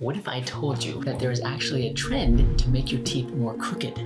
What if I told you that there is actually a trend to make your teeth more crooked?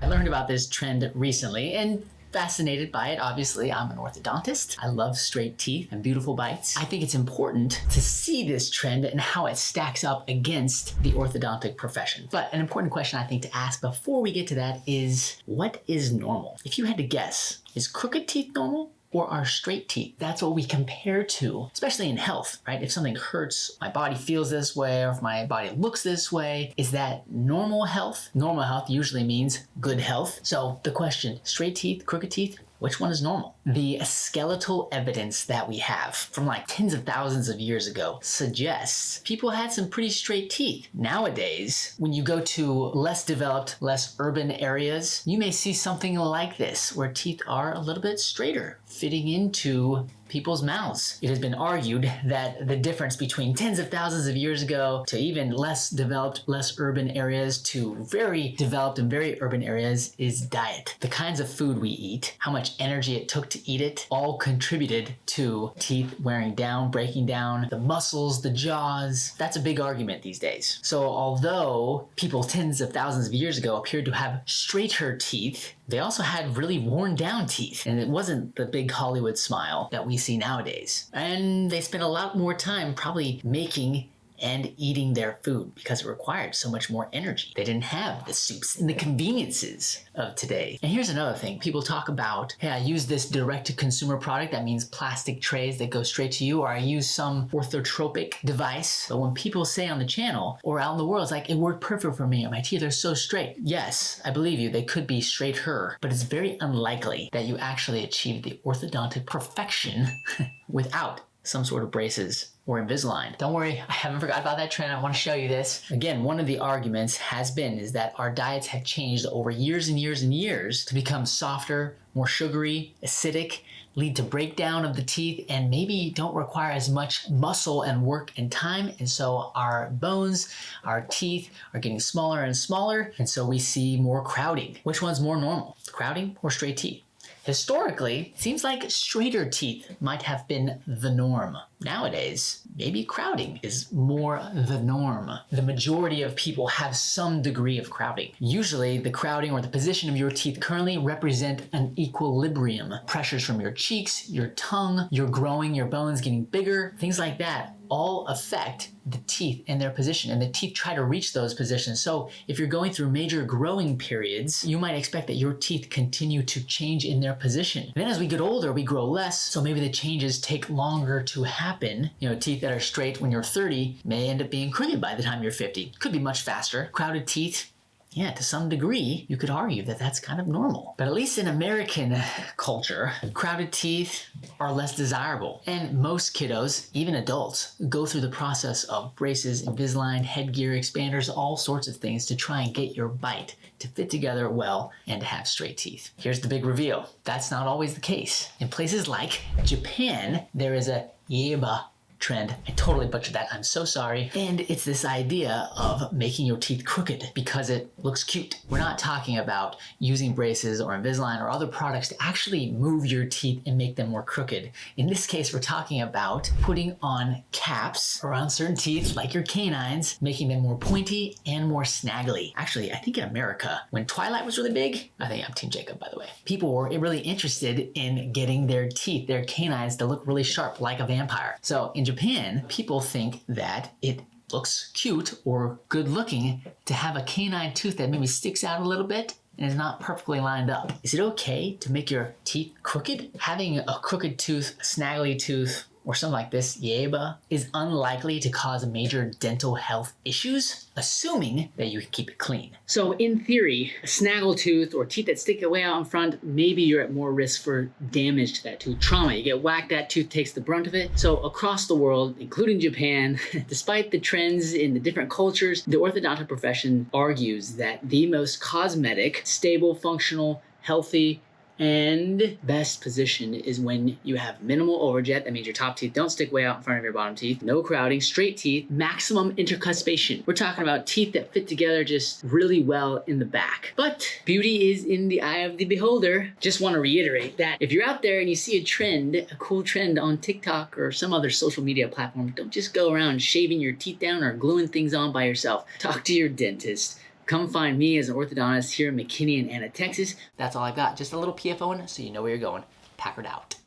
I learned about this trend recently and fascinated by it. Obviously, I'm an orthodontist. I love straight teeth and beautiful bites. I think it's important to see this trend and how it stacks up against the orthodontic profession. But an important question I think to ask before we get to that is, what is normal? If you had to guess, is crooked teeth normal? Or our straight teeth? That's what we compare to, especially in health, right? If something hurts, my body feels this way, or if my body looks this way, is that normal health? Normal health usually means good health. So the question, straight teeth, crooked teeth, which one is normal? The skeletal evidence that we have from like tens of thousands of years ago suggests people had some pretty straight teeth. Nowadays, when you go to less developed, less urban areas, you may see something like this, where teeth are a little bit straighter, fitting into people's mouths. It has been argued that the difference between tens of thousands of years ago to even less developed, less urban areas to very developed and very urban areas is diet. The kinds of food we eat, how much energy it took to eat it, all contributed to teeth wearing down, breaking down, the muscles, the jaws. That's a big argument these days. So although people tens of thousands of years ago appeared to have straighter teeth, they also had really worn down teeth, and it wasn't the big Hollywood smile that we see nowadays. And they spent a lot more time probably making and eating their food because it required so much more energy. They didn't have the soups and the conveniences of today. And here's another thing. People talk about, hey, I use this direct-to-consumer product. That means plastic trays that go straight to you, or I use some orthotropic device. But when people say on the channel or out in the world, it's like, it worked perfect for me, my teeth are so straight. Yes, I believe you, they could be straighter, but it's very unlikely that you actually achieve the orthodontic perfection without some sort of braces or Invisalign. Don't worry, I haven't forgot about that trend. I want to show you this. Again, one of the arguments has been is that our diets have changed over years and years and years to become softer, more sugary, acidic, lead to breakdown of the teeth, and maybe don't require as much muscle and work and time. And so our bones, our teeth are getting smaller and smaller. And so we see more crowding. Which one's more normal, crowding or straight teeth? Historically, it seems like straighter teeth might have been the norm. Nowadays, maybe crowding is more the norm. The majority of people have some degree of crowding. Usually, the crowding or the position of your teeth currently represent an equilibrium. Pressures from your cheeks, your tongue, your growing, your bones getting bigger, things like that all affect the teeth and their position, and the teeth try to reach those positions. So if you're going through major growing periods, you might expect that your teeth continue to change in their position. And then as we get older, we grow less, so maybe the changes take longer to happen. You know, teeth that are straight when you're 30 may end up being crooked by the time you're 50. Could be much faster. Crowded teeth, yeah, to some degree, you could argue that that's kind of normal. But at least in American culture, crowded teeth are less desirable. And most kiddos, even adults, go through the process of braces, Invisalign, headgear, expanders, all sorts of things to try and get your bite to fit together well and to have straight teeth. Here's the big reveal. That's not always the case. In places like Japan, there is a yeba trend. I totally butchered that. I'm so sorry. And it's this idea of making your teeth crooked because it looks cute. We're not talking about using braces or Invisalign or other products to actually move your teeth and make them more crooked. In this case, we're talking about putting on caps around certain teeth, like your canines, making them more pointy and more snaggly. Actually, I think in America, when Twilight was really big, I think I'm Team Jacob, by the way, people were really interested in getting their teeth, their canines, to look really sharp like a vampire. So in Japan, people think that it looks cute or good looking to have a canine tooth that maybe sticks out a little bit and is not perfectly lined up. Is it okay to make your teeth crooked? Having a crooked tooth, a snaggly tooth, or something like this, yeba, is unlikely to cause major dental health issues, assuming that you can keep it clean. So in theory, a snaggle tooth or teeth that stick way out in front, maybe you're at more risk for damage to that tooth. Trauma, you get whacked, that tooth takes the brunt of it. So across the world, including Japan, despite the trends in the different cultures, the orthodontic profession argues that the most cosmetic, stable, functional, healthy, And best position is when you have minimal overjet. That means your top teeth don't stick way out in front of your bottom teeth. No crowding, straight teeth, maximum intercuspation. We're talking about teeth that fit together just really well in the back. But beauty is in the eye of the beholder. Just want to reiterate that if you're out there and you see a trend, a cool trend on TikTok or some other social media platform, don't just go around shaving your teeth down or gluing things on by yourself. Talk to your dentist. Come find me as an orthodontist here in McKinney and Texas. That's all I've got. Just a little PFO in it so you know where you're going. Packard out.